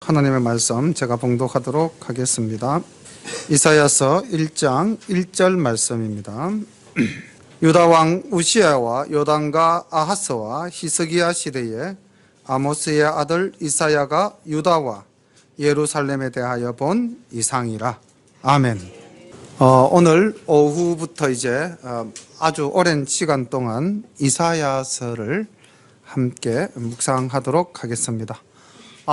하나님의 말씀 제가 봉독하도록 하겠습니다. 이사야서 1장 1절 말씀입니다. 유다 왕 우시야와 요담과 아하스와 히스기야 시대에 아모스의 아들 이사야가 유다와 예루살렘에 대하여 본 이상이라. 아멘. 오늘 오후부터 이제 아주 오랜 시간 동안 이사야서를 함께 묵상하도록 하겠습니다.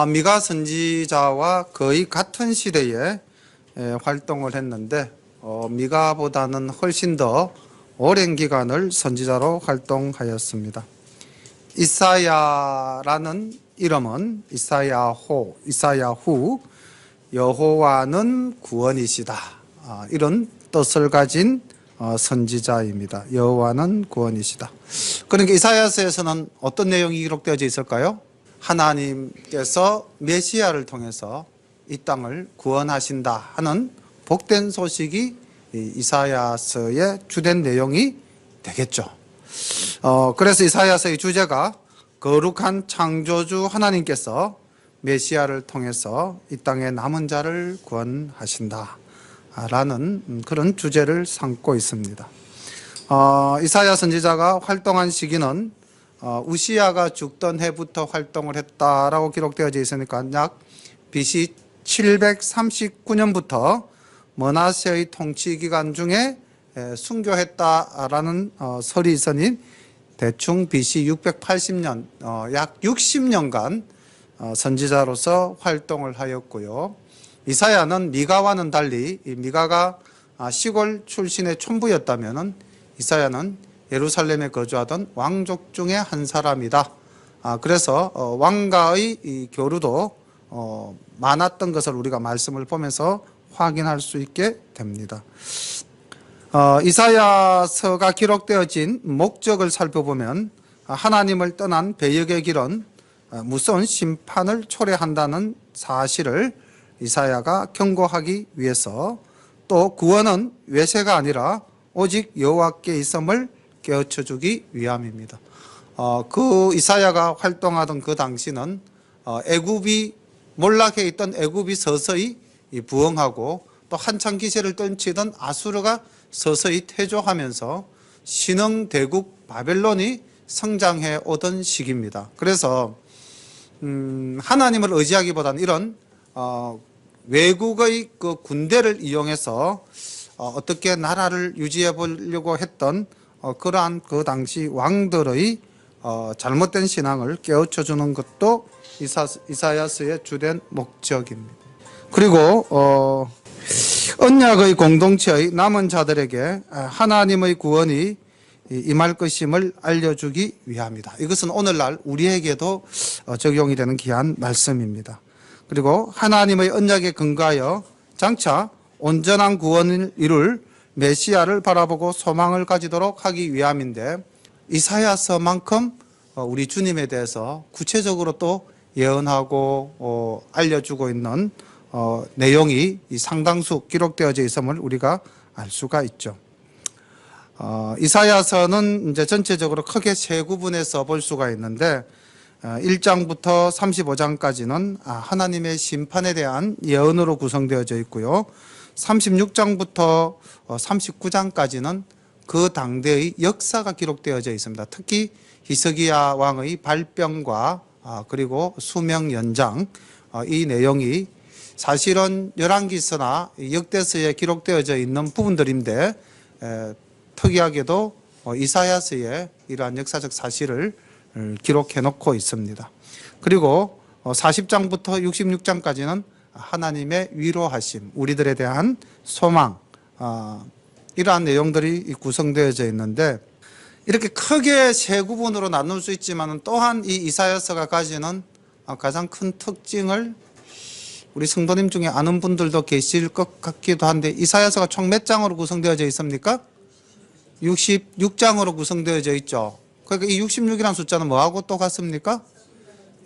미가 선지자와 거의 같은 시대에 활동을 했는데 미가보다는 훨씬 더 오랜 기간을 선지자로 활동하였습니다. 이사야라는 이름은 이사야후, 여호와는 구원이시다, 이런 뜻을 가진 선지자입니다. 여호와는 구원이시다. 그러니까 이사야서에서는 어떤 내용이 기록되어 있을까요? 하나님께서 메시아를 통해서 이 땅을 구원하신다 하는 복된 소식이 이사야서의 주된 내용이 되겠죠. 그래서 이사야서의 주제가 거룩한 창조주 하나님께서 메시아를 통해서 이 땅의 남은 자를 구원하신다 라는 그런 주제를 삼고 있습니다. 이사야 선지자가 활동한 시기는 우시야가 죽던 해부터 활동을 했다라고 기록되어 있으니까 약 BC 739년부터 므낫세의 통치 기간 중에 순교했다라는 설이 있으니 대충 BC 680년, 약 60년간 선지자로서 활동을 하였고요. 이사야는 미가와는 달리 미가가 시골 출신의 촌부였다면 이사야는 예루살렘에 거주하던 왕족 중에 한 사람이다. 그래서 왕가의 이 교류도 많았던 것을 우리가 말씀을 보면서 확인할 수 있게 됩니다. 이사야서가 기록되어진 목적을 살펴보면 하나님을 떠난 배역의 길은 무서운 심판을 초래한다는 사실을 이사야가 경고하기 위해서, 또 구원은 외세가 아니라 오직 여호와께 있음을 깨우쳐주기 위함입니다. 그 이사야가 활동하던 그 당시는 애굽이 몰락해 있던 애굽이 서서히 부흥하고 또 한창 기세를 떨치던 아수르가 서서히 퇴조하면서 신흥 대국 바벨론이 성장해 오던 시기입니다. 그래서 하나님을 의지하기보다는 이런 외국의 그 군대를 이용해서 어떻게 나라를 유지해 보려고 했던 그러한 그 당시 왕들의 잘못된 신앙을 깨우쳐주는 것도 이사야서의 주된 목적입니다. 그리고 언약의 공동체의 남은 자들에게 하나님의 구원이 임할 것임을 알려주기 위함이다. 이것은 오늘날 우리에게도 적용이 되는 귀한 말씀입니다. 그리고 하나님의 언약에 근거하여 장차 온전한 구원을 이룰 메시아를 바라보고 소망을 가지도록 하기 위함인데, 이사야서만큼 우리 주님에 대해서 구체적으로 또 예언하고 알려주고 있는 내용이 상당수 기록되어져 있음을 우리가 알 수가 있죠. 이사야서는 이제 전체적으로 크게 세 구분해서 볼 수가 있는데, 1장부터 35장까지는 하나님의 심판에 대한 예언으로 구성되어져 있고요. 36장부터 39장까지는 그 당대의 역사가 기록되어져 있습니다. 특히 히스기야 왕의 발병과 그리고 수명 연장, 이 내용이 사실은 열왕기서나 역대서에 기록되어져 있는 부분들인데, 특이하게도 이사야서에 이러한 역사적 사실을 기록해 놓고 있습니다. 그리고 40장부터 66장까지는 하나님의 위로하심, 우리들에 대한 소망, 이러한 내용들이 구성되어져 있는데, 이렇게 크게 세 구분으로 나눌 수 있지만 또한 이 이사야서가 가지는 가장 큰 특징을 우리 성도님 중에 아는 분들도 계실 것 같기도 한데, 이사야서가 총 몇 장으로 구성되어져 있습니까? 66장으로 구성되어져 있죠. 그러니까 이 66이라는 숫자는 뭐하고 똑같습니까?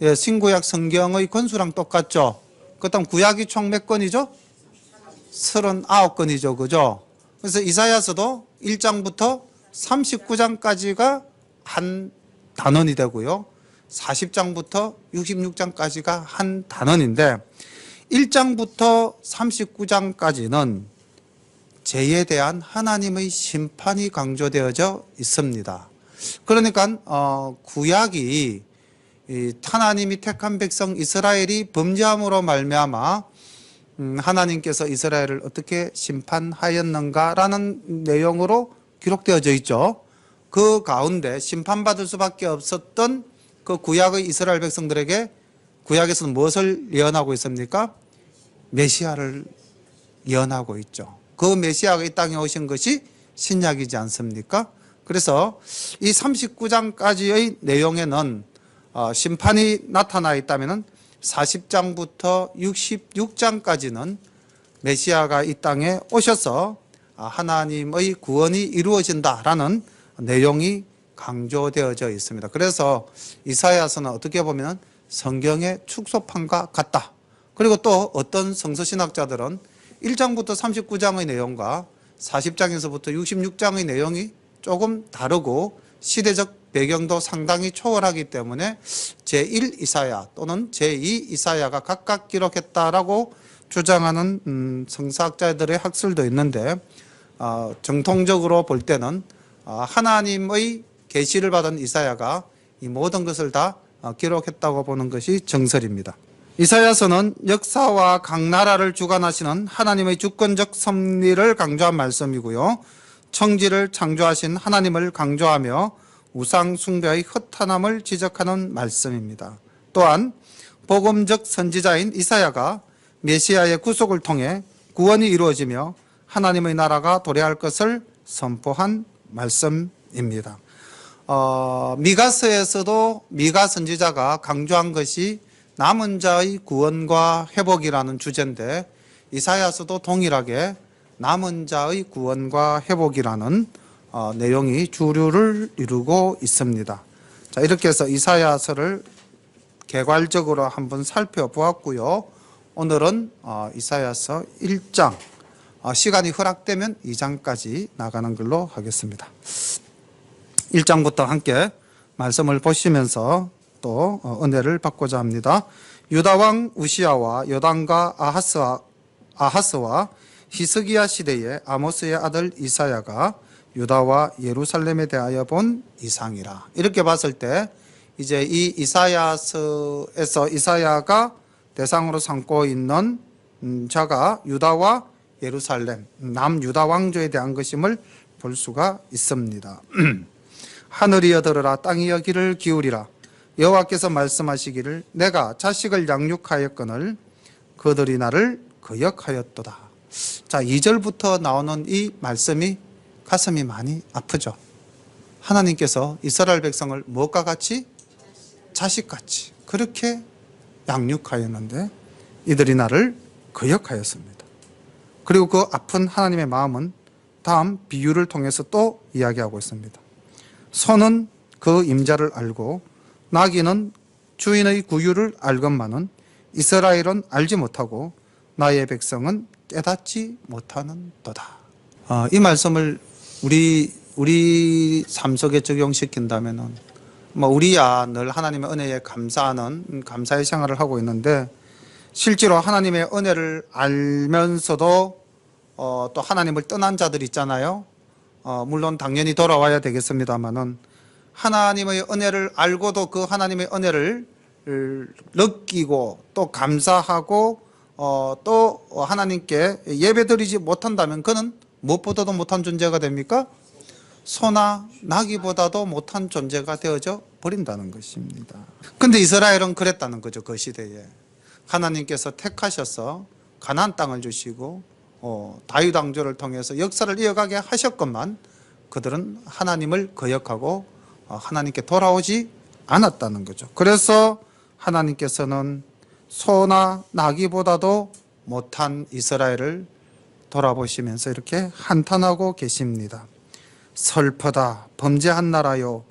예, 신구약 성경의 권수랑 똑같죠. 그다음 구약이 총 몇 권이죠? 39권이죠. 그죠? 그래서 이사야서도 1장부터 39장까지가 한 단원이 되고요. 40장부터 66장까지가 한 단원인데, 1장부터 39장까지는 죄에 대한 하나님의 심판이 강조되어져 있습니다. 그러니까 구약이 하나님이 택한 백성 이스라엘이 범죄함으로 말미암아 하나님께서 이스라엘을 어떻게 심판하였는가라는 내용으로 기록되어져 있죠. 그 가운데 심판받을 수밖에 없었던 그 구약의 이스라엘 백성들에게 구약에서는 무엇을 예언하고 있습니까? 메시아를 예언하고 있죠. 그 메시아가 이 땅에 오신 것이 신약이지 않습니까? 그래서 이 39장까지의 내용에는 심판이 나타나 있다면 40장부터 66장까지는 메시아가 이 땅에 오셔서 하나님의 구원이 이루어진다라는 내용이 강조되어져 있습니다. 그래서 이사야서는 어떻게 보면 성경의 축소판과 같다. 그리고 또 어떤 성서신학자들은 1장부터 39장의 내용과 40장에서부터 66장의 내용이 조금 다르고 시대적 배경도 상당히 초월하기 때문에 제1 이사야 또는 제2 이사야가 각각 기록했다라고 주장하는 성서학자들의 학설도 있는데 정통적으로 볼 때는 하나님의 계시를 받은 이사야가 이 모든 것을 다 기록했다고 보는 것이 정설입니다. 이사야서는 역사와 각 나라를 주관하시는 하나님의 주권적 섭리를 강조한 말씀이고요. 청지를 창조하신 하나님을 강조하며 우상 숭배의 허탄함을 지적하는 말씀입니다. 또한 복음적 선지자인 이사야가 메시아의 구속을 통해 구원이 이루어지며 하나님의 나라가 도래할 것을 선포한 말씀입니다. 미가서에서도 미가 선지자가 강조한 것이 남은 자의 구원과 회복이라는 주제인데 이사야서도 동일하게 남은 자의 구원과 회복이라는 내용이 주류를 이루고 있습니다. 자, 이렇게 해서 이사야서를 개괄적으로 한번 살펴보았고요. 오늘은 이사야서 1장, 시간이 허락되면 2장까지 나가는 걸로 하겠습니다. 1장부터 함께 말씀을 보시면서 또 은혜를 받고자 합니다. 유다왕 우시야와 요담과 아하스와 히스기야 시대에 아모스의 아들 이사야가 유다와 예루살렘에 대하여 본 이상이라. 이렇게 봤을 때 이제 이 이사야서에서 이사야가 대상으로 삼고 있는 자가 유다와 예루살렘, 남유다 왕조에 대한 것임을 볼 수가 있습니다. 하늘이여 들으라, 땅이여 귀를 기울이라. 여호와께서 말씀하시기를 내가 자식을 양육하였거늘 그들이 나를 거역하였도다. 자, 2절부터 나오는 이 말씀이 가슴이 많이 아프죠. 하나님께서 이스라엘 백성을 무엇과 같이? 자식같이 그렇게 양육하였는데 이들이 나를 거역하였습니다. 그리고 그 아픈 하나님의 마음은 다음 비유를 통해서 또 이야기하고 있습니다. 소는 그 임자를 알고 나귀는 주인의 구유를 알건만은 이스라엘은 알지 못하고 나의 백성은 깨닫지 못하는 도다. 이 말씀을 우리 삶 속에 적용시킨다면은 우리야 늘 하나님의 은혜에 감사하는 감사의 생활을 하고 있는데 실제로 하나님의 은혜를 알면서도 또 하나님을 떠난 자들 있잖아요. 물론 당연히 돌아와야 되겠습니다만은 하나님의 은혜를 알고도 그 하나님의 은혜를 느끼고 또 감사하고 또 하나님께 예배드리지 못한다면 그는 무엇보다도 못한 존재가 됩니까? 소나 나귀보다도 못한 존재가 되어져 버린다는 것입니다. 근데 이스라엘은 그랬다는 거죠. 그 시대에 하나님께서 택하셔서 가나안 땅을 주시고 다윗 왕조를 통해서 역사를 이어가게 하셨건만 그들은 하나님을 거역하고 하나님께 돌아오지 않았다는 거죠. 그래서 하나님께서는 소나 나귀보다도 못한 이스라엘을 돌아보시면서 이렇게 한탄하고 계십니다. 슬프다 범죄한 나라요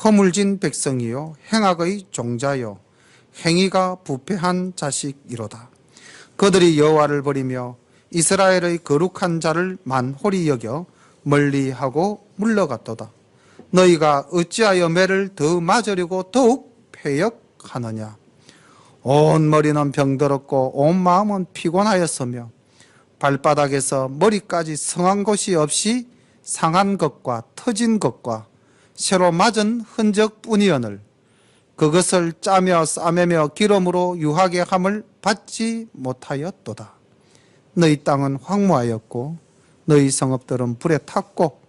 허물진 백성이요 행악의 종자요 행위가 부패한 자식이로다. 그들이 여호와를 버리며 이스라엘의 거룩한 자를 만홀히 여겨 멀리하고 물러갔도다. 너희가 어찌하여 매를 더 맞으려고 더욱 패역하느냐. 온 머리는 병들었고 온 마음은 피곤하였으며 발바닥에서 머리까지 성한 곳이 없이 상한 것과 터진 것과 새로 맞은 흔적뿐이오늘 그것을 짜며 싸매며 기름으로 유하게 함을 받지 못하였도다. 너희 땅은 황무하였고 너희 성읍들은 불에 탔고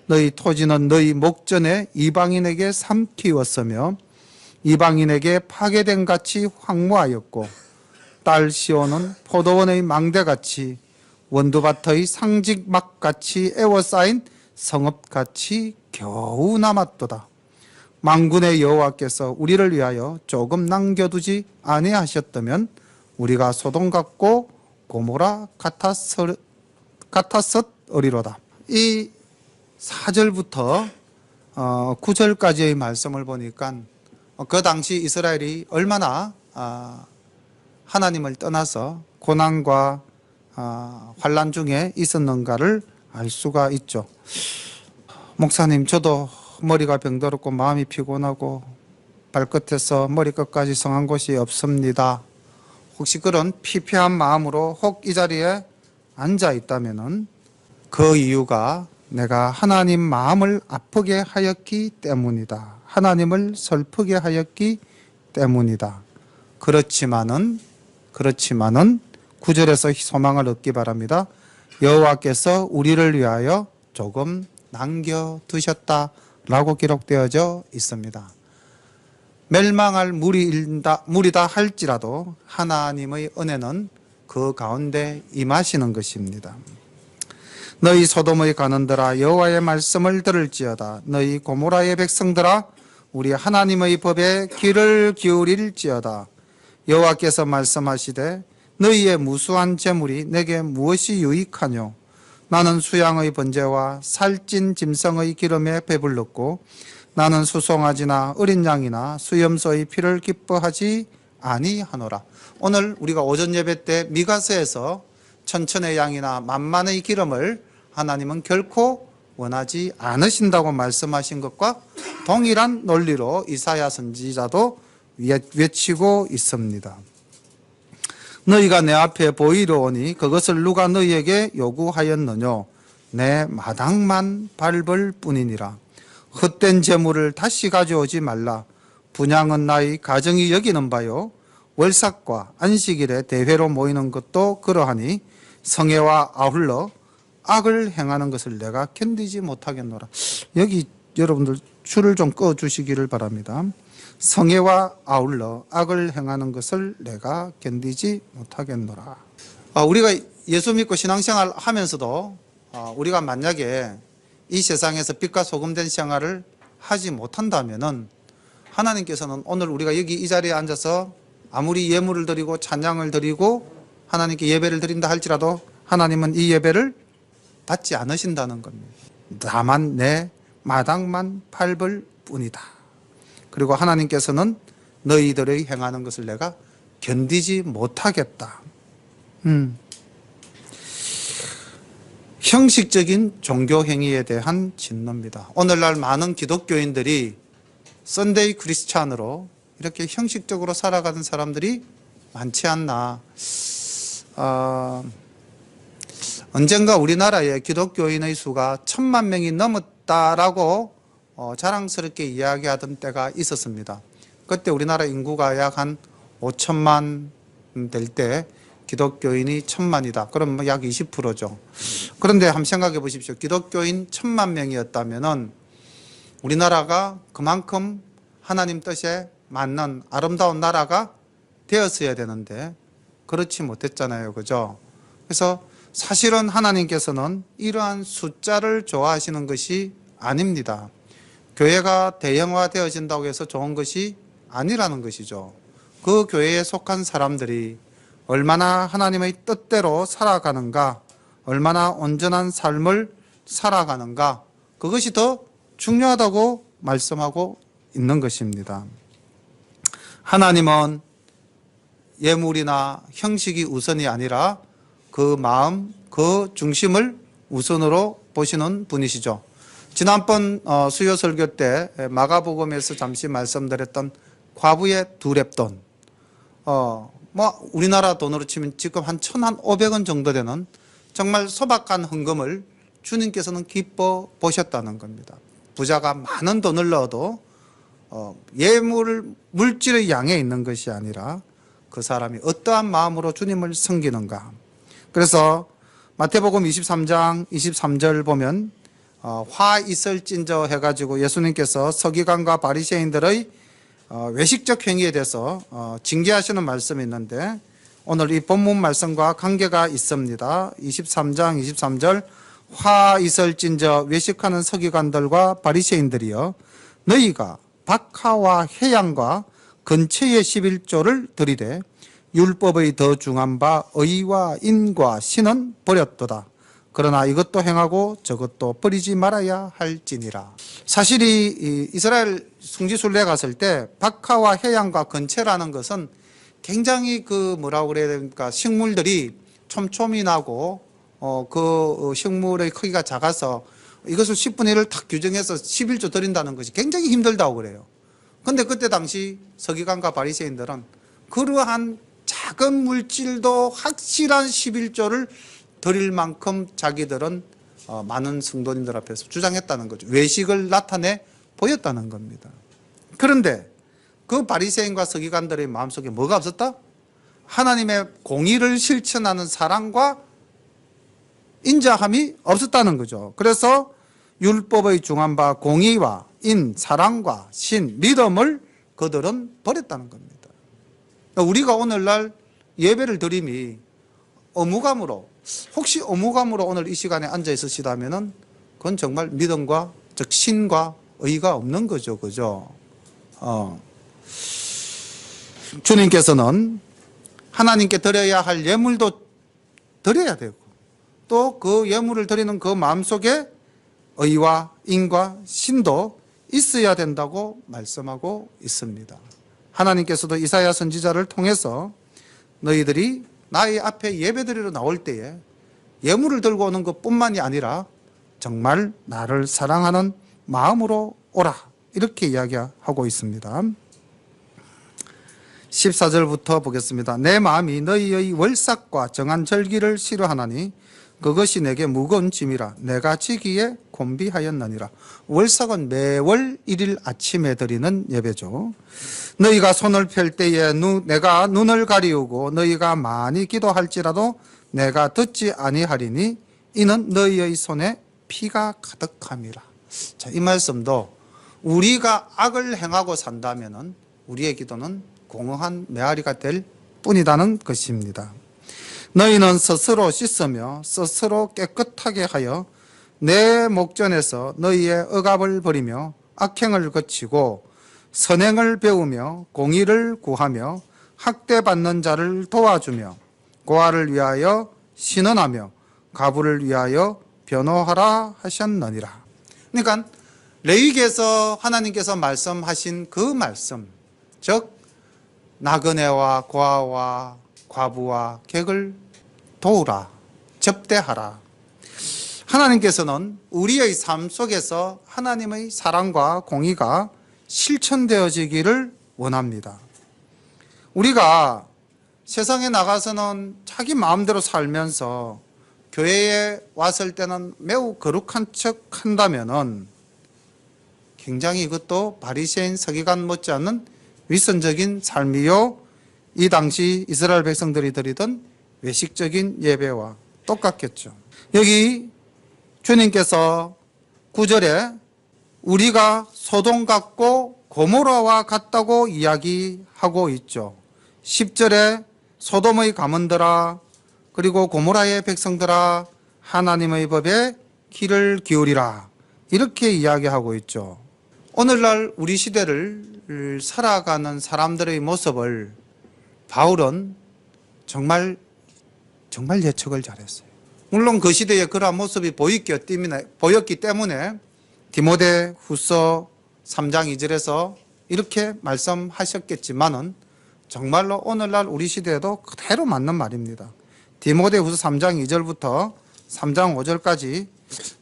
너희 토지는 너희 목전에 이방인에게 삼키웠으며 이방인에게 파괴된 같이 황무하였고 딸 시온은 포도원의 망대같이 원두밭의 상직막같이 에워싸인 성읍같이 겨우 남았도다. 만군의 여호와께서 우리를 위하여 조금 남겨두지 아니하셨다면 우리가 소돔 같고 고모라 같았으리로다. 이 4절부터 9절까지의 말씀을 보니까 그 당시 이스라엘이 얼마나 하나님을 떠나서 고난과 환난 중에 있었는가를 알 수가 있죠. 목사님, 저도 머리가 병들었고 마음이 피곤하고 발끝에서 머리끝까지 성한 곳이 없습니다. 혹시 그런 피폐한 마음으로 혹 이 자리에 앉아 있다면은 그 이유가 내가 하나님 마음을 아프게 하였기 때문이다. 하나님을 슬프게 하였기 때문이다. 그렇지만은 9절에서 소망을 얻기 바랍니다. 여호와께서 우리를 위하여 조금 남겨두셨다라고 기록되어져 있습니다. 멸망할 무리다 할지라도 하나님의 은혜는 그 가운데 임하시는 것입니다. 너희 소돔의 가는들아 여호와의 말씀을 들을지어다. 너희 고모라의 백성들아 우리 하나님의 법에 귀를 기울일지어다. 여호와께서 말씀하시되 너희의 무수한 재물이 내게 무엇이 유익하뇨? 나는 수양의 번제와 살찐 짐승의 기름에 배불렀고 나는 수송아지나 어린 양이나 수염소의 피를 기뻐하지 아니하노라. 오늘 우리가 오전 예배 때 미가서에서 천천의 양이나 만만의 기름을 하나님은 결코 원하지 않으신다고 말씀하신 것과 동일한 논리로 이사야 선지자도 외치고 있습니다. 너희가 내 앞에 보이러 오니 그것을 누가 너희에게 요구하였느뇨? 내 마당만 밟을 뿐이니라. 헛된 재물을 다시 가져오지 말라. 분향은 나의 가정이 여기는 바요. 월삭과 안식일에 대회로 모이는 것도 그러하니 성회와 아울러 악을 행하는 것을 내가 견디지 못하겠노라. 여기 여러분들 줄을 좀 꺼주시기를 바랍니다. 성회와 아울러 악을 행하는 것을 내가 견디지 못하겠노라. 우리가 예수 믿고 신앙생활 하면서도 우리가 만약에 이 세상에서 빛과 소금 된 생활을 하지 못한다면은 하나님께서는 오늘 우리가 여기 이 자리에 앉아서 아무리 예물을 드리고 찬양을 드리고 하나님께 예배를 드린다 할지라도 하나님은 이 예배를 받지 않으신다는 겁니다. 다만 내 마당만 밟을 뿐이다. 그리고 하나님께서는 너희들의 행하는 것을 내가 견디지 못하겠다. 형식적인 종교 행위에 대한 진노입니다. 오늘날 많은 기독교인들이 선데이 크리스찬으로 이렇게 형식적으로 살아가는 사람들이 많지 않나. 언젠가 우리나라에 기독교인의 수가 1,000만 명이 넘었다라고 자랑스럽게 이야기하던 때가 있었습니다. 그때 우리나라 인구가 약 한 5천만 될 때 기독교인이 1,000만이다. 그럼 약 20%죠. 그런데 한번 생각해 보십시오. 기독교인 1,000만 명이었다면은 우리나라가 그만큼 하나님 뜻에 맞는 아름다운 나라가 되었어야 되는데 그렇지 못했잖아요. 그죠? 그래서 사실은 하나님께서는 이러한 숫자를 좋아하시는 것이 아닙니다. 교회가 대형화되어진다고 해서 좋은 것이 아니라는 것이죠. 그 교회에 속한 사람들이 얼마나 하나님의 뜻대로 살아가는가, 얼마나 온전한 삶을 살아가는가, 그것이 더 중요하다고 말씀하고 있는 것입니다. 하나님은 예물이나 형식이 우선이 아니라 그 마음, 그 중심을 우선으로 보시는 분이시죠. 지난번 수요 설교 때 마가복음에서 잠시 말씀드렸던 과부의 2렙돈, 뭐 우리나라 돈으로 치면 지금 한 1,500원 정도 되는 정말 소박한 헌금을 주님께서는 기뻐 보셨다는 겁니다. 부자가 많은 돈을 넣어도 예물 물질의 양에 있는 것이 아니라 그 사람이 어떠한 마음으로 주님을 섬기는가. 그래서 마태복음 23장 23절 보면 화 있을진저 해가지고 예수님께서 서기관과 바리새인들의 외식적 행위에 대해서 징계하시는 말씀이 있는데 오늘 이 본문 말씀과 관계가 있습니다. 23장 23절 화 있을진저 외식하는 서기관들과 바리새인들이여 너희가 박하와 해양과 근처의 11조를 들이되 율법의 더 중한 바 의와 인과 신은 버렸도다. 그러나 이것도 행하고 저것도 버리지 말아야 할지니라. 사실 이 이스라엘 성지순례 갔을 때 박하와 해양과 근처라는 것은 굉장히 뭐라고 그래야 됩니까? 식물들이 촘촘히 나고 그 식물의 크기가 작아서 이것을 10분의 1을 딱 규정해서 11조 드린다는 것이 굉장히 힘들다고 그래요. 근데 그때 당시 서기관과 바리새인들은 그러한 작은 물질도 확실한 11조를 드릴 만큼 자기들은 많은 성도님들 앞에서 주장했다는 거죠. 외식을 나타내 보였다는 겁니다. 그런데 그 바리새인과 서기관들의 마음속에 뭐가 없었다? 하나님의 공의를 실천하는 사랑과 인자함이 없었다는 거죠. 그래서 율법의 중한 바 공의와 인, 사랑과 신, 믿음을 그들은 버렸다는 겁니다. 우리가 오늘날 예배를 드림이 의무감으로, 혹시 의무감으로 오늘 이 시간에 앉아 있으시다면은 그건 정말 믿음과 즉 신과 의가 없는 거죠. 그죠? 주님께서는 하나님께 드려야 할 예물도 드려야 되고 또 그 예물을 드리는 그 마음속에 의와 인과 신도 있어야 된다고 말씀하고 있습니다. 하나님께서도 이사야 선지자를 통해서 너희들이 나의 앞에 예배드리러 나올 때에 예물을 들고 오는 것뿐만이 아니라 정말 나를 사랑하는 마음으로 오라 이렇게 이야기하고 있습니다. 14절부터 보겠습니다. 내 마음이 너희의 월삭과 정한 절기를 싫어하나니 그것이 내게 무거운 짐이라 내가 지기에 곤비하였느니라. 월삭은 매월 1일 아침에 드리는 예배죠. 너희가 손을 펼 때에 내가 눈을 가리우고 너희가 많이 기도할지라도 내가 듣지 아니하리니 이는 너희의 손에 피가 가득함이라. 자, 이 말씀도 우리가 악을 행하고 산다면은 우리의 기도는 공허한 메아리가 될 뿐이라는 것입니다. 너희는 스스로 씻으며 스스로 깨끗하게 하여 내 목전에서 너희의 억압을 버리며 악행을 거치고 선행을 배우며 공의를 구하며 학대받는 자를 도와주며 고아를 위하여 신원하며 가부를 위하여 변호하라 하셨느니라. 그러니까 레위기에서 하나님께서 말씀하신 그 말씀, 즉 나그네와 고아와 과부와 객을 도우라, 접대하라. 하나님께서는 우리의 삶 속에서 하나님의 사랑과 공의가 실천되어지기를 원합니다. 우리가 세상에 나가서는 자기 마음대로 살면서 교회에 왔을 때는 매우 거룩한 척 한다면은 굉장히 이것도 바리새인 서기관 못지않은 위선적인 삶이요, 이 당시 이스라엘 백성들이 드리던 외식적인 예배와 똑같겠죠. 여기 주님께서 9절에 우리가 소돔 같고 고모라와 같다고 이야기하고 있죠. 10절에 소돔의 가문들아 그리고 고모라의 백성들아 하나님의 법에 귀를 기울이라 이렇게 이야기하고 있죠. 오늘날 우리 시대를 살아가는 사람들의 모습을 바울은 정말 예측을 잘했어요. 물론 그 시대에 그러한 모습이 보였기 때문에 디모데 후서 3장 2절에서 이렇게 말씀하셨겠지만은 정말로 오늘날 우리 시대에도 그대로 맞는 말입니다. 디모데 후서 3장 2절부터 3장 5절까지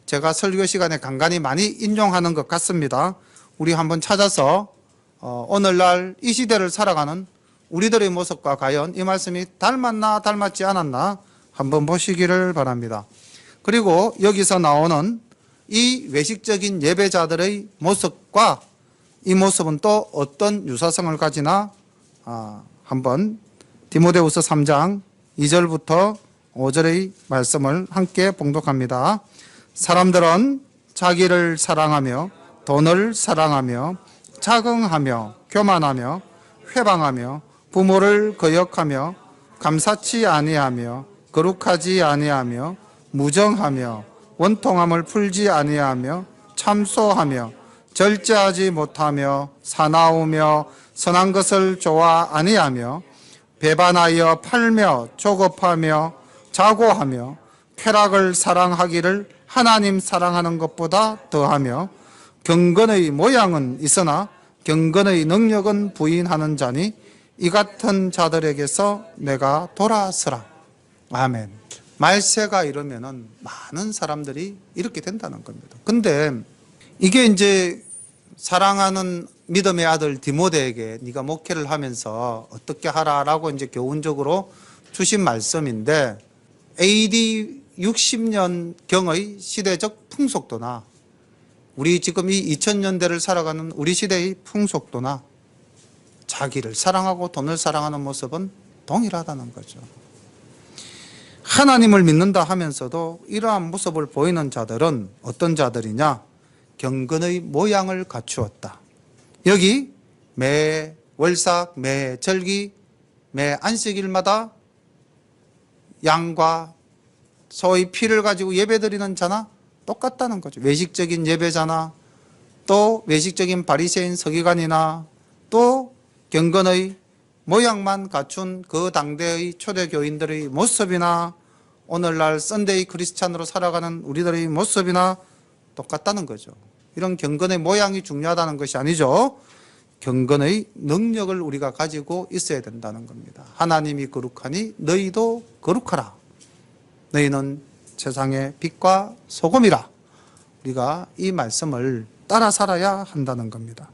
제가 설교 시간에 간간히 많이 인용하는 것 같습니다. 우리 한번 찾아서 오늘날 이 시대를 살아가는 우리들의 모습과 과연 이 말씀이 닮았나 닮았지 않았나 한번 보시기를 바랍니다. 그리고 여기서 나오는 이 외식적인 예배자들의 모습과 이 모습은 또 어떤 유사성을 가지나 한번 디모데후서 3장 2절부터 5절의 말씀을 함께 봉독합니다. 사람들은 자기를 사랑하며 돈을 사랑하며 자긍하며 교만하며 회방하며 부모를 거역하며 감사치 아니하며 거룩하지 아니하며 무정하며 원통함을 풀지 아니하며 참소하며 절제하지 못하며 사나우며 선한 것을 좋아 아니하며 배반하여 팔며 조급하며 자고하며 쾌락을 사랑하기를 하나님 사랑하는 것보다 더하며 경건의 모양은 있으나 경건의 능력은 부인하는 자니 이 같은 자들에게서 내가 돌아서라. 아멘. 말세가 이러면은 많은 사람들이 이렇게 된다는 겁니다. 근데 이게 이제 사랑하는 믿음의 아들 디모데에게 네가 목회를 하면서 어떻게 하라라고 이제 교훈적으로 주신 말씀인데 AD 60년경의 시대적 풍속도나 우리 지금 이 2000년대를 살아가는 우리 시대의 풍속도나 자기를 사랑하고 돈을 사랑하는 모습은 동일하다는 거죠. 하나님을 믿는다 하면서도 이러한 모습을 보이는 자들은 어떤 자들이냐? 경건의 모양을 갖추었다. 여기 매 월삭, 매 절기, 매 안식일마다 양과 소의 피를 가지고 예배드리는 자나 똑같다는 거죠. 외식적인 예배자나 또 외식적인 바리새인 서기관이나 또 경건의 모양만 갖춘 그 당대의 초대교인들의 모습이나 오늘날 썬데이 크리스찬으로 살아가는 우리들의 모습이나 똑같다는 거죠. 이런 경건의 모양이 중요하다는 것이 아니죠. 경건의 능력을 우리가 가지고 있어야 된다는 겁니다. 하나님이 거룩하니 너희도 거룩하라. 너희는 세상의 빛과 소금이라. 우리가 이 말씀을 따라 살아야 한다는 겁니다.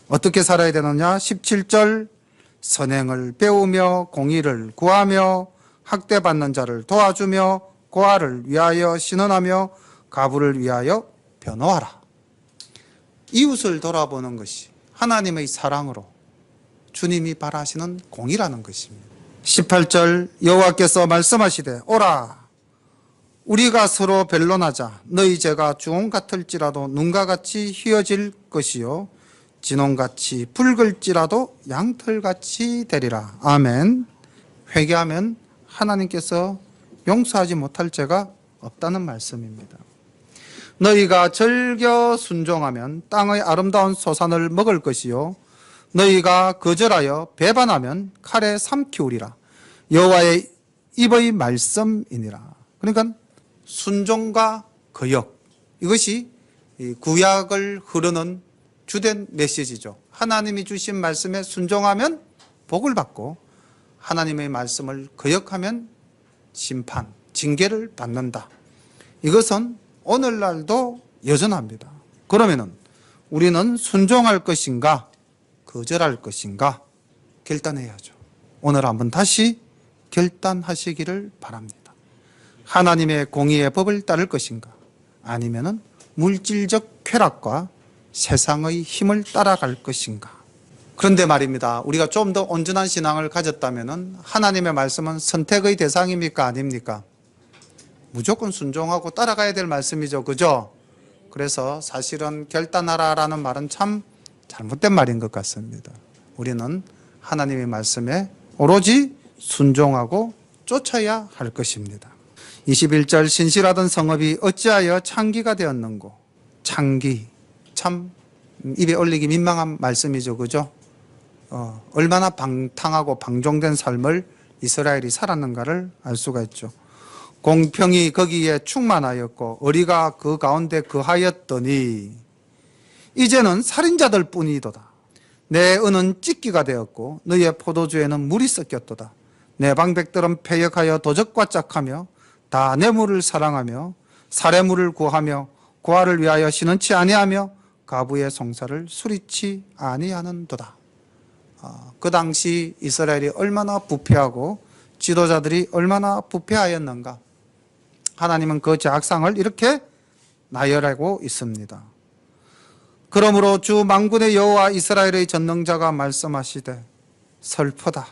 어떻게 살아야 되느냐? 17절 선행을 배우며 공의를 구하며 학대받는 자를 도와주며 고아를 위하여 신원하며 가부를 위하여 변호하라. 이웃을 돌아보는 것이 하나님의 사랑으로 주님이 바라시는 공의라는 것입니다. 18절 여호와께서 말씀하시되 오라 우리가 서로 변론하자. 너희 죄가 주홍 같을지라도 눈과 같이 희어질 것이요 진홍같이 붉을지라도 양털같이 되리라. 아멘. 회개하면 하나님께서 용서하지 못할 죄가 없다는 말씀입니다. 너희가 절겨 순종하면 땅의 아름다운 소산을 먹을 것이요 너희가 거절하여 배반하면 칼에 삼키우리라. 여호와의 입의 말씀이니라. 그러니까 순종과 거역, 이것이 구약을 흐르는 주된 메시지죠. 하나님이 주신 말씀에 순종하면 복을 받고 하나님의 말씀을 거역하면 심판, 징계를 받는다. 이것은 오늘날도 여전합니다. 그러면은 우리는 순종할 것인가 거절할 것인가 결단해야죠. 오늘 한번 다시 결단하시기를 바랍니다. 하나님의 공의의 법을 따를 것인가 아니면은 물질적 쾌락과 세상의 힘을 따라갈 것인가. 그런데 말입니다. 우리가 좀 더 온전한 신앙을 가졌다면은 하나님의 말씀은 선택의 대상입니까 아닙니까? 무조건 순종하고 따라가야 될 말씀이죠. 그죠? 그래서 사실은 결단하라라는 말은 참 잘못된 말인 것 같습니다. 우리는 하나님의 말씀에 오로지 순종하고 쫓아야 할 것입니다. 21절 신실하던 성읍이 어찌하여 창기가 되었는고. 창기, 참 입에 올리기 민망한 말씀이죠. 그죠? 얼마나 방탕하고 방종된 삶을 이스라엘이 살았는가를 알 수가 있죠. 공평이 거기에 충만하였고 의리가 그 가운데 거하였더니 이제는 살인자들 뿐이도다. 내 은은 찢기가 되었고 너희의 포도주에는 물이 섞였도다. 내 방백들은 패역하여 도적과 짝하며 다 뇌물을 사랑하며 사례물을 구하며 고아를 위하여 신원치 아니하며 가부의 송사를 수리치 아니하는도다. 그 당시 이스라엘이 얼마나 부패하고 지도자들이 얼마나 부패하였는가. 하나님은 그 제악상을 이렇게 나열하고 있습니다. 그러므로 주 만군의 여호와 이스라엘의 전능자가 말씀하시되 슬프다.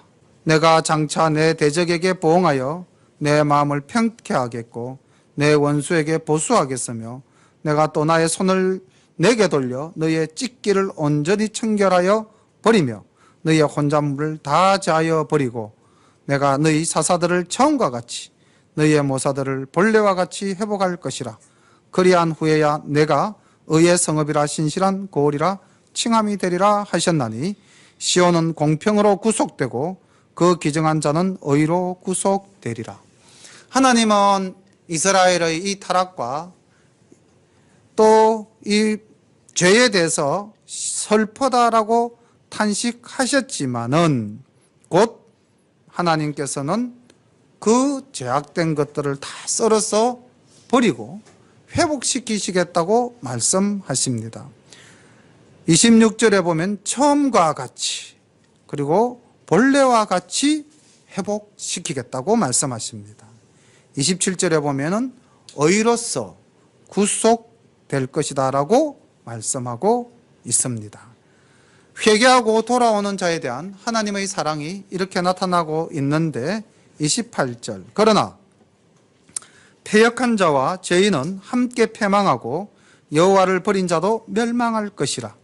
내가 장차 내 대적에게 보응하여 내 마음을 평케 하겠고 내 원수에게 보수하겠으며 내가 또 나의 손을 내게 돌려 너희의 찢기를 온전히 청결하여 버리며 너희의 혼잣물을 다 제하여 버리고 내가 너희 사사들을 처음과 같이 너희의 모사들을 본래와 같이 회복할 것이라. 그리한 후에야 내가 의의 성읍이라 신실한 고을이라 칭함이 되리라 하셨나니 시온은 공평으로 구속되고 그 기증한 자는 의로 구속되리라. 하나님은 이스라엘의 이 타락과 또 이 죄에 대해서 슬프다라고 탄식하셨지만은 곧 하나님께서는 그 죄악된 것들을 다 썰어서 버리고 회복시키시겠다고 말씀하십니다. 26절에 보면 처음과 같이 그리고 본래와 같이 회복시키겠다고 말씀하십니다. 27절에 보면은 의로서 구속될 것이다 라고 말씀하고 있습니다. 회개하고 돌아오는 자에 대한 하나님의 사랑이 이렇게 나타나고 있는데 28절 그러나 패역한 자와 죄인은 함께 패망하고 여호와를 버린 자도 멸망할 것이라.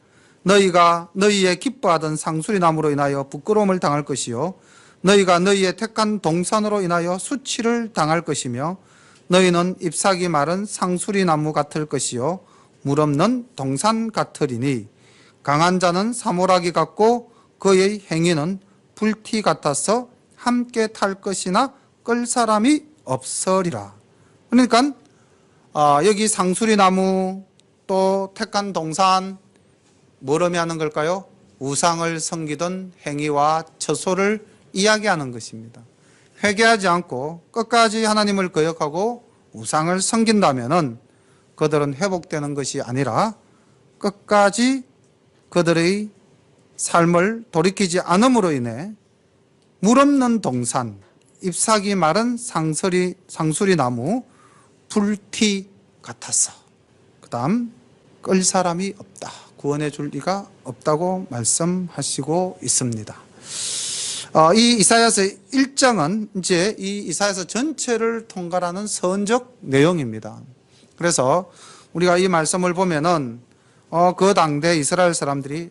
너희가 너희의 기뻐하던 상수리나무로 인하여 부끄러움을 당할 것이요 너희가 너희의 택한 동산으로 인하여 수치를 당할 것이며 너희는 잎사귀 마른 상수리나무 같을 것이요 물 없는 동산 같으리니 강한 자는 사모라기 같고 그의 행위는 불티 같아서 함께 탈 것이나 끌 사람이 없으리라. 그러니까 여기 상수리나무 또 택한 동산 뭘 의미하는 걸까요? 우상을 섬기던 행위와 처소를 이야기하는 것입니다. 회개하지 않고 끝까지 하나님을 거역하고 우상을 섬긴다면은 그들은 회복되는 것이 아니라 끝까지 그들의 삶을 돌이키지 않음으로 인해 물 없는 동산, 잎사귀 마른 상수리나무, 불티 같았어. 그 다음 끌 사람이 없다. 구원해 줄 리가 없다고 말씀하시고 있습니다. 이 이사야서 1장은 이제 이 이사야서 전체를 통괄하는 선적 내용입니다. 그래서 우리가 이 말씀을 보면은 그 당대 이스라엘 사람들이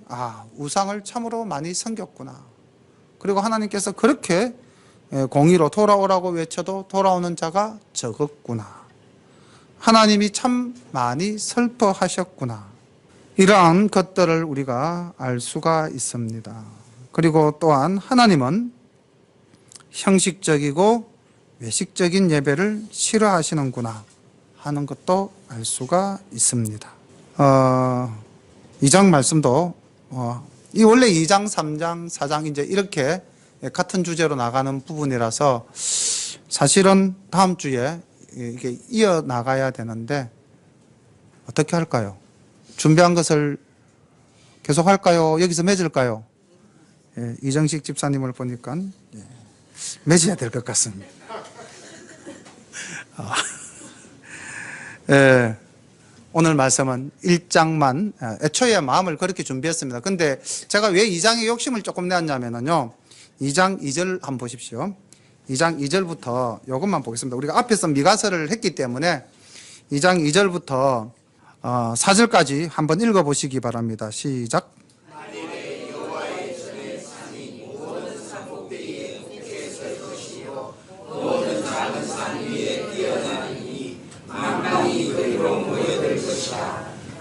우상을 참으로 많이 섬겼구나. 그리고 하나님께서 그렇게 공의로 돌아오라고 외쳐도 돌아오는 자가 적었구나. 하나님이 참 많이 슬퍼하셨구나. 이러한 것들을 우리가 알 수가 있습니다. 그리고 또한 하나님은 형식적이고 외식적인 예배를 싫어하시는구나 하는 것도 알 수가 있습니다. 2장 말씀도 이 원래 2장, 3장, 4장 이제 이렇게 같은 주제로 나가는 부분이라서 사실은 다음 주에 이게 이어 나가야 되는데 어떻게 할까요? 준비한 것을 계속 할까요? 여기서 맺을까요? 이정식 집사님을 보니까 맺어야 될 것 같습니다. 오늘 말씀은 1장만 애초에 마음을 그렇게 준비했습니다. 근데 제가 왜 2장에 욕심을 조금 내었냐면요 2장 2절 한번 보십시오. 2장 2절부터 이것만 보겠습니다. 우리가 앞에서 미가서를 했기 때문에 2장 2절부터 4절까지 한번 읽어보시기 바랍니다. 시작.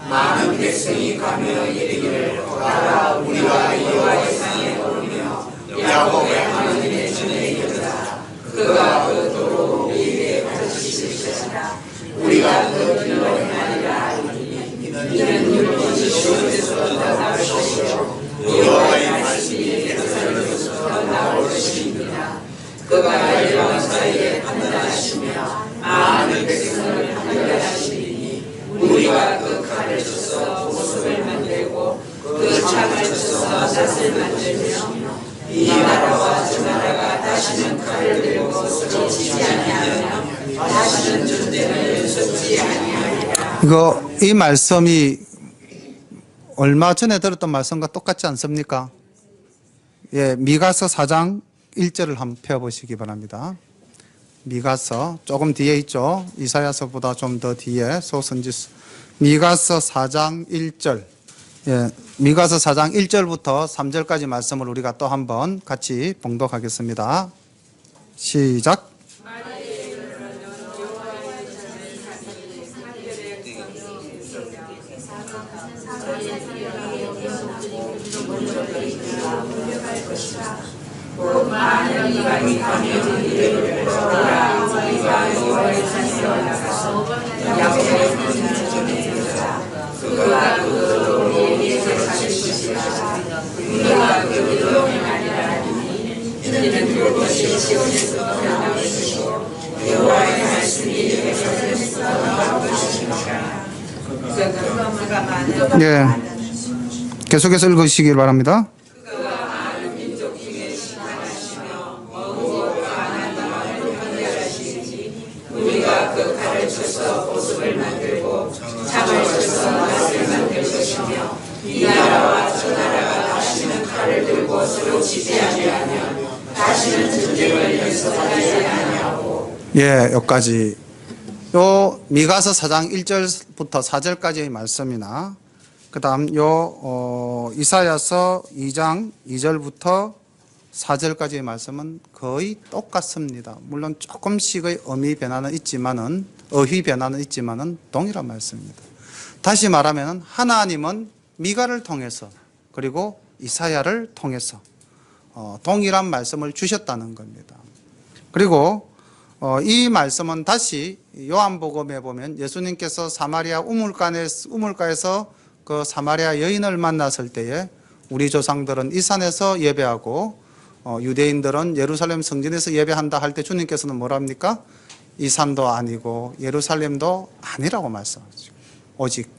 많은 백성이 가며 이르기를 보라 우리가 여호와의 산에 오르며 야곱의 하나님의 전에 여자 그가 그 도로 우리에게 가르치시리라. 우리가 그 길로 행하리라. 이는 율법이 시온에서 나올 것이요 여호와의 말씀이 예루살렘에서 나올 것입니다. 그가 열방 사이에 판단하시며 많은 백성을 판단하시리니 우리가 그 칼을 쳐서 보석을 만들고 그 창을 쳐서 낫을 만들며 이 말씀이 얼마 전에 들었던 말씀과 똑같지 않습니까? 예, 미가서 4장 1절을 한번 펴보시기 바랍니다. 미가서 조금 뒤에 있죠. 이사야서보다 좀 더 뒤에 소선지 미가서 4장 1절. 예, 미가서 4장 1절부터 3절까지 말씀을 우리가 또 한번 같이 봉독하겠습니다. 시작. 예, 계속해서 읽으시길 바랍니다. 예, 여기까지. 요 미가서 4장 1절부터 4절까지의 말씀이나 그다음 이사야서 2장 2절부터 4절까지의 말씀은 거의 똑같습니다. 물론 조금씩의 어휘 변화는 있지만은 동일한 말씀입니다. 다시 말하면 하나님은 미가를 통해서 그리고 이사야를 통해서 동일한 말씀을 주셨다는 겁니다. 그리고 이 말씀은 다시 요한복음에 보면 예수님께서 사마리아 우물가에서 그 사마리아 여인을 만났을 때에 우리 조상들은 이 산에서 예배하고 유대인들은 예루살렘 성전에서 예배한다 할 때 주님께서는 뭐랍니까? 이 산도 아니고 예루살렘도 아니라고 말씀하시고 오직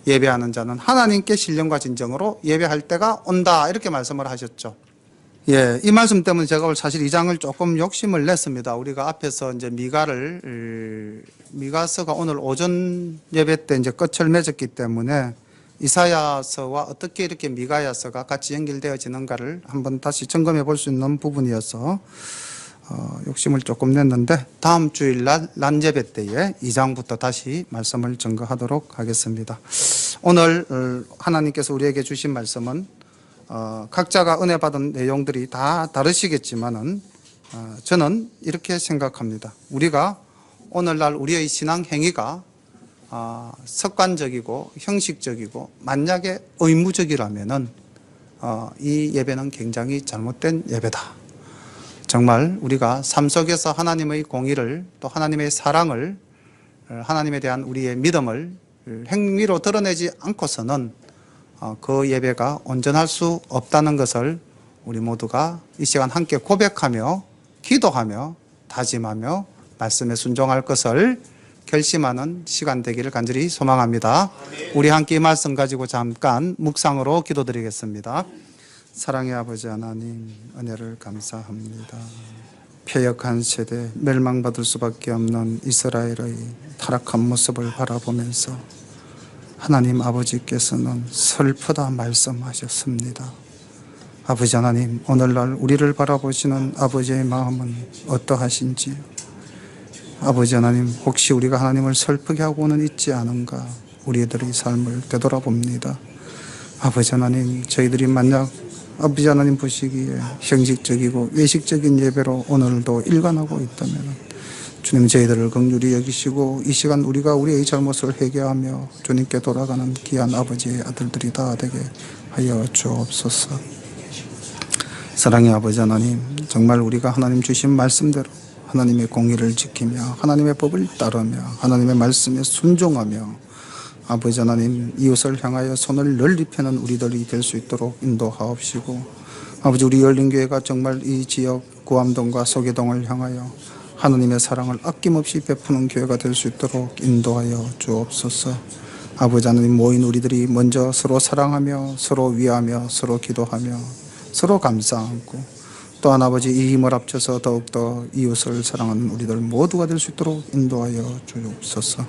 예배하는 자는 하나님께 신령과 진정으로 예배할 때가 온다 이렇게 말씀을 하셨죠. 예, 이 말씀 때문에 제가 사실 이 장을 조금 욕심을 냈습니다. 우리가 앞에서 이제 미가서가 오늘 오전 예배 때 이제 끝을 맺었기 때문에 이사야서와 어떻게 이렇게 미가야서가 같이 연결되어지는가를 한번 다시 점검해 볼 수 있는 부분이어서 욕심을 조금 냈는데 다음 주일날 난예배 때에 2장부터 다시 말씀을 증거하도록 하겠습니다. 오늘 하나님께서 우리에게 주신 말씀은 각자가 은혜 받은 내용들이 다 다르시겠지만은 저는 이렇게 생각합니다. 우리가 오늘날 우리의 신앙 행위가 습관적이고 형식적이고 만약에 의무적이라면은 이 예배는 굉장히 잘못된 예배다. 정말 우리가 삶 속에서 하나님의 공의를 또 하나님의 사랑을 하나님에 대한 우리의 믿음을 행위로 드러내지 않고서는 그 예배가 온전할 수 없다는 것을 우리 모두가 이 시간 함께 고백하며 기도하며 다짐하며 말씀에 순종할 것을 결심하는 시간 되기를 간절히 소망합니다. 우리 함께 이 말씀 가지고 잠깐 묵상으로 기도드리겠습니다. 사랑의 아버지 하나님, 은혜를 감사합니다. 패역한 세대, 멸망받을 수밖에 없는 이스라엘의 타락한 모습을 바라보면서 하나님 아버지께서는 슬프다 말씀하셨습니다. 아버지 하나님, 오늘날 우리를 바라보시는 아버지의 마음은 어떠하신지요? 아버지 하나님, 혹시 우리가 하나님을 슬프게 하고는 있지 않은가 우리들의 삶을 되돌아봅니다. 아버지 하나님, 저희들이 만약 아버지 하나님 보시기에 형식적이고 외식적인 예배로 오늘도 일관하고 있다면 주님 저희들을 긍휼히 여기시고 이 시간 우리가 우리의 잘못을 회개하며 주님께 돌아가는 귀한 아버지의 아들들이 다 되게 하여 주옵소서. 사랑의 아버지 하나님, 정말 우리가 하나님 주신 말씀대로 하나님의 공의를 지키며 하나님의 법을 따르며 하나님의 말씀에 순종하며 아버지 하나님 이웃을 향하여 손을 널리 펴는 우리들이 될 수 있도록 인도하옵시고 아버지 우리 열린교회가 정말 이 지역 구암동과 소계동을 향하여 하나님의 사랑을 아낌없이 베푸는 교회가 될 수 있도록 인도하여 주옵소서. 아버지 하나님 모인 우리들이 먼저 서로 사랑하며 서로 위하며 서로 기도하며 서로 감사 안고 또한 아버지 이 힘을 합쳐서 더욱더 이웃을 사랑하는 우리들 모두가 될 수 있도록 인도하여 주옵소서.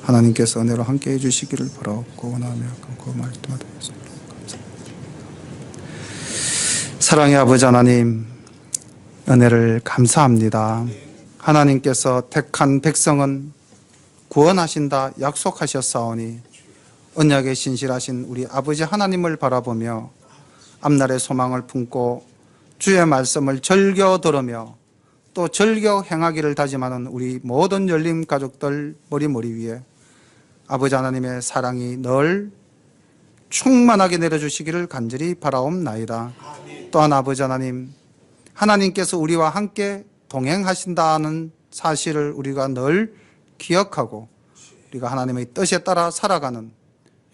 하나님께서 은혜로 함께해 주시기를 바라옵고 원하며 그 말씀을 드리겠습니다. 사랑의 아버지 하나님, 은혜를 감사합니다. 하나님께서 택한 백성은 구원하신다 약속하셨사오니 언약에 신실하신 우리 아버지 하나님을 바라보며 앞날의 소망을 품고 주의 말씀을 즐겨 들으며 또 즐겨 행하기를 다짐하는 우리 모든 열림 가족들 머리 위에 아버지 하나님의 사랑이 늘 충만하게 내려주시기를 간절히 바라옵나이다. 또한 아버지 하나님, 하나님께서 우리와 함께 동행하신다는 사실을 우리가 늘 기억하고 우리가 하나님의 뜻에 따라 살아가는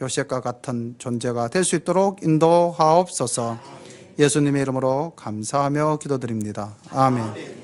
요셉과 같은 존재가 될 수 있도록 인도하옵소서. 예수님의 이름으로 감사하며 기도드립니다. 아멘.